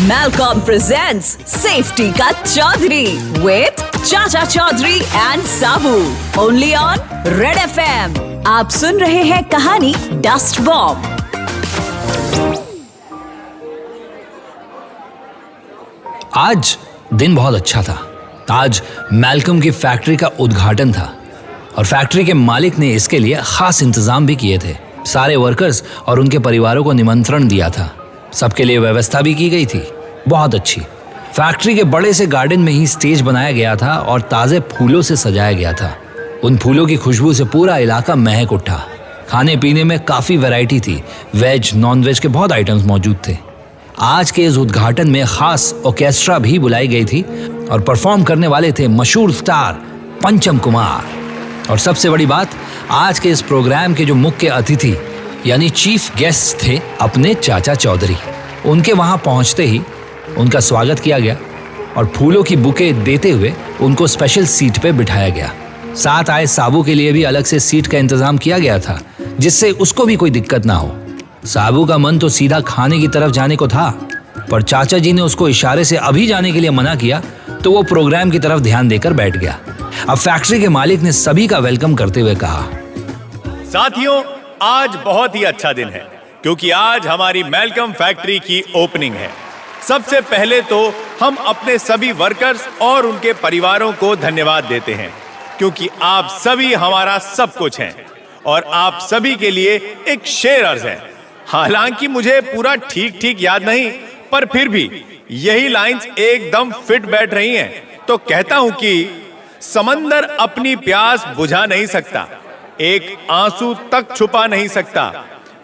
Malcolm presents Safety Ka Chaudhary with Chacha Chaudhary and Sabu. Only on Red FM. आप सुन रहे हैं कहानी dust bomb. आज दिन बहुत अच्छा था। आज मैल्कम की फैक्ट्री का उद्घाटन था और फैक्ट्री के मालिक ने इसके लिए खास इंतजाम भी किए थे। सारे वर्कर्स और उनके परिवारों को निमंत्रण दिया था। सबके लिए व्यवस्था भी की गई थी, बहुत अच्छी। फैक्ट्री के बड़े से गार्डन में ही स्टेज बनाया गया था और ताजे फूलों से सजाया गया था। उन फूलों की खुशबू से पूरा इलाका महक उठा। खाने पीने में काफी वैरायटी थी, वेज नॉन वेज के बहुत आइटम्स मौजूद थे। आज के इस उद्घाटन में खास ऑर्केस्ट्रा भी बुलाई गई थी और परफॉर्म करने वाले थे मशहूर स्टार पंचम कुमार। और सबसे बड़ी बात, आज के इस प्रोग्राम के जो मुख्य अतिथि यानी चीफ गेस्ट थे अपने चाचा चौधरी। उनके वहां पहुंचते ही उनका स्वागत किया गया और फूलों की बुके देते हुए उनको स्पेशल सीट पे बिठाया गया। साथ आए साबू के लिए भी अलग से सीट का इंतजाम किया गया था, जिससे उसको भी कोई दिक्कत ना हो। साबू का मन तो सीधा खाने की तरफ जाने को था, पर चाचा जी ने उसको इशारे से अभी जाने के लिए मना किया तो वो प्रोग्राम की तरफ ध्यान देकर बैठ गया। अब फैक्ट्री के मालिक ने सभी का वेलकम करते हुए कहा, साथियों, आज बहुत ही अच्छा दिन है क्योंकि आज हमारी मैल्कम फैक्ट्री की ओपनिंग है। सबसे पहले तो हम अपने सभी वर्कर्स और उनके परिवारों को धन्यवाद देते हैं क्योंकि आप सभी हमारा सब कुछ हैं और आप सभी के लिए एक शेर अर्ज है। हालांकि मुझे पूरा ठीक ठीक याद नहीं, पर फिर भी यही लाइंस एकदम फिट बैठ रही हैं। तो कहता हूं कि समंदर अपनी प्यास बुझा नहीं सकता, एक आंसू तक छुपा नहीं सकता।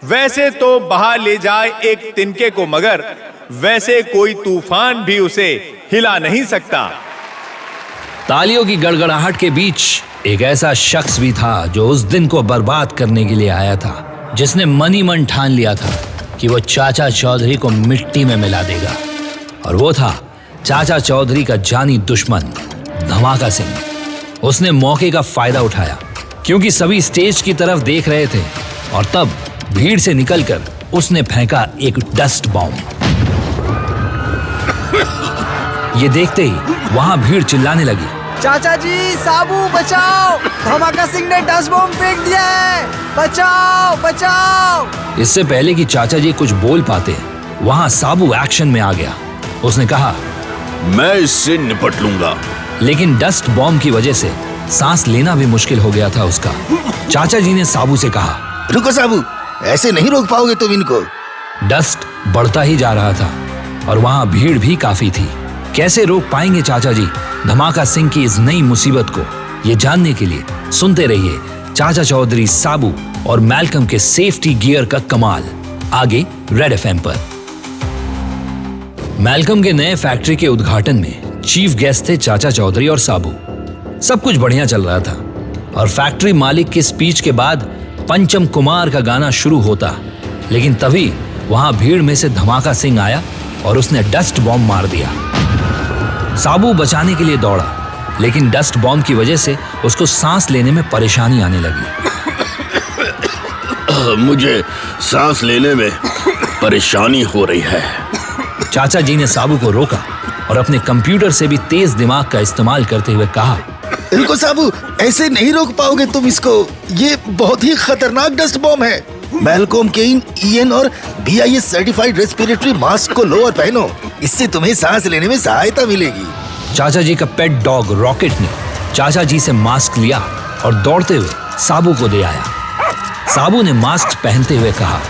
वैसे तो बहा ले जाए एक तिनके को, मगर वैसे कोई तूफान भी उसे हिला नहीं सकता। तालियों की गड़गड़ाहट के बीच एक ऐसा शख्स भी था जो उस दिन को बर्बाद करने के लिए आया था, जिसने मन ही मन ठान लिया था कि वो चाचा चौधरी को मिट्टी में मिला देगा। और वो था चाचा चौधरी का जानी दुश्मन धमाका सिंह। उसने मौके का फायदा उठाया क्योंकि सभी स्टेज की तरफ देख रहे थे और तब भीड़ से निकलकर उसने फेंका एक डस्ट बॉम्ब। ये देखते ही वहां भीड़ चिल्लाने लगी, चाचा जी, साबू बचाओ, धमाका सिंह ने डस्ट बॉम्ब फेंक दिया है, बचाओ बचाओ। इससे पहले कि चाचा जी कुछ बोल पाते, वहां साबू एक्शन में आ गया। उसने कहा, मैं इससे निपट लूंगा। लेकिन डस्ट बॉम्ब की वजह से सांस लेना भी मुश्किल हो गया था उसका। चाचा जी ने साबू से कहा, रुको साबू, ऐसे नहीं रोक पाओगे तुम इनको। डस्ट बढ़ता ही जा रहा था और वहां भीड़ भी काफी थी। कैसे रोक पाएंगे चाचा जी धमाका सिंह की इस नई मुसीबत को? ये जानने के लिए सुनते रहिए चाचा चौधरी, साबू और मैल्कम के सेफ्टी गियर का कमाल, आगे रेड एफएम पर। मैल्कम के नए फैक्ट्री के उद्घाटन में चीफ गेस्ट थे चाचा चौधरी और साबू। सब कुछ बढ़िया चल रहा था और फैक्ट्री मालिक के स्पीच के बाद पंचम कुमार का गाना शुरू होता, लेकिन तभी वहां भीड़ में से धमाका सिंह आया और उसने डस्ट बॉम्ब मार दिया। साबू बचाने के लिए दौड़ा, लेकिन डस्ट बॉम्ब की वजह से उसको सांस लेने में परेशानी आने लगी। मुझे सांस लेने में परेशानी हो रही है। चाचा जी ने साबू को रोका और अपने कंप्यूटर से भी तेज दिमाग का इस्तेमाल करते हुए कहा, रुको साबू, ऐसे नहीं रोक पाओगे तुम इसको। ये बहुत ही खतरनाक डस्ट बॉम्ब है। मैल्कम के इन EN और BIS सर्टिफाइड रेस्पिरेटरी मास्क को लो और पहनो, इससे तुम्हें सांस लेने में सहायता मिलेगी। चाचा जी का पेट डॉग रॉकेट ने चाचा जी से मास्क लिया और दौड़ते हुए साबू को दे आया। साबू ने मास्क पहनते हुए कहा,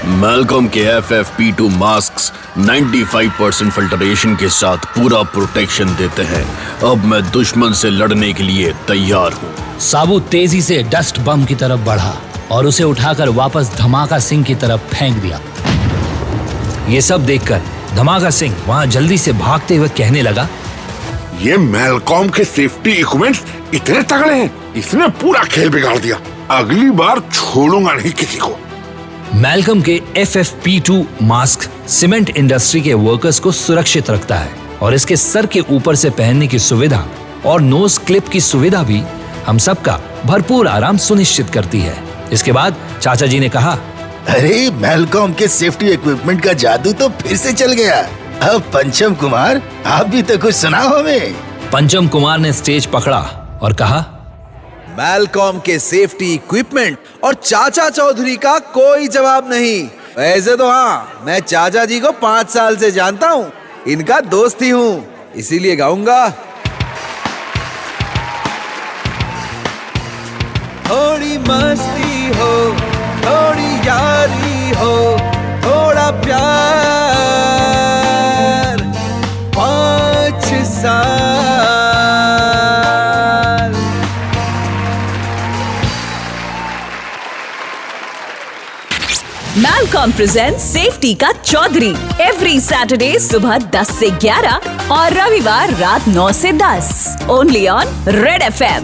मैल्कम के FFP2 मास्क 95% फिल्टरेशन के साथ पूरा प्रोटेक्शन देते हैं। अब मैं दुश्मन से लड़ने के लिए तैयार हूँ। साबू तेजी से डस्ट बम की तरफ बढ़ा और उसे उठाकर वापस धमाका सिंह की तरफ फेंक दिया। ये सब देखकर धमाका सिंह वहां जल्दी से भागते हुए कहने लगा, ये मैल्कम के सेफ्टी इक्विपमेंट्स इतने तगड़े हैं, इसने पूरा खेल बिगाड़ दिया। अगली बार छोड़ूंगा नहीं किसी को। मैल्कम के FFP2 मास्क सीमेंट इंडस्ट्री के वर्कर्स को सुरक्षित रखता है और इसके सर के ऊपर से पहनने की सुविधा और नोज क्लिप की सुविधा भी हम सबका भरपूर आराम सुनिश्चित करती है। इसके बाद चाचा जी ने कहा, अरे मैल्कम के सेफ्टी इक्विपमेंट का जादू तो फिर से चल गया। अब पंचम कुमार, आप भी तो कुछ सुनाओ हमें। पंचम कुमार ने स्टेज पकड़ा और कहा, मैलकॉम के सेफ्टी इक्विपमेंट और चाचा चौधरी का कोई जवाब नहीं। वैसे तो हाँ, मैं चाचा जी को 5 साल से जानता हूँ, इनका दोस्त ही हूँ, इसीलिए गाऊंगा। थोड़ी मस्ती हो, थोड़ी यारी हो, थोड़ा प्यार, 5 साल। मैलकॉम प्रेजेंट्स सेफ्टी का चौधरी एवरी सैटरडे सुबह 10 से 11 और रविवार रात 9 से 10 ओनली ऑन रेड FM।